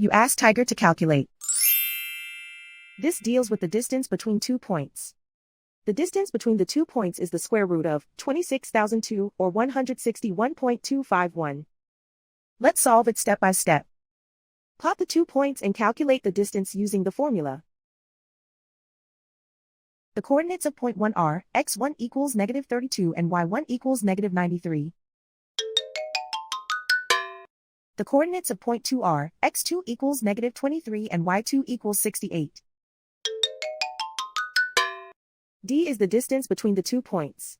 You ask Tiger to calculate. This deals with the distance between 2 points. The distance between the 2 points is the square root of 26,002 or 161.251. Let's solve it step by step. Plot the 2 points and calculate the distance using the formula. The coordinates of point 1 are x1 equals -32 and y1 equals -93. The coordinates of point 2 are x2 equals -23 and y2 equals 68. D is the distance between the 2 points.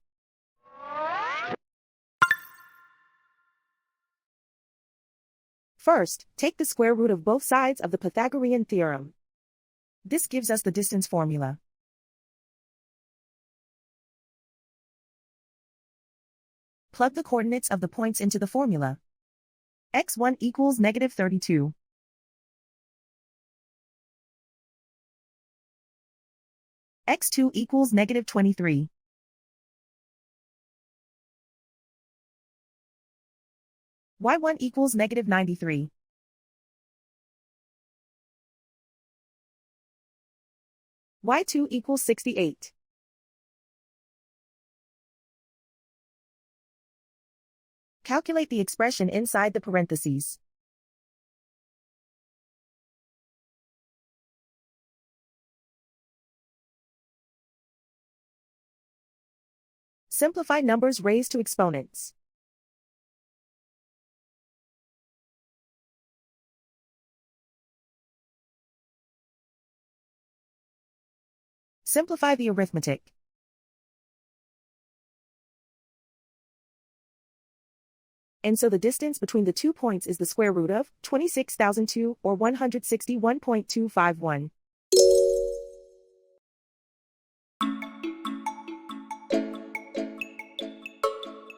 First, take the square root of both sides of the Pythagorean theorem. This gives us the distance formula. Plug the coordinates of the points into the formula. x1 equals -32. x2 equals -23. y1 equals -93. y2 equals 68. Calculate the expression inside the parentheses. Simplify numbers raised to exponents. Simplify the arithmetic. And so the distance between the 2 points is the square root of 26,002 or 161.251.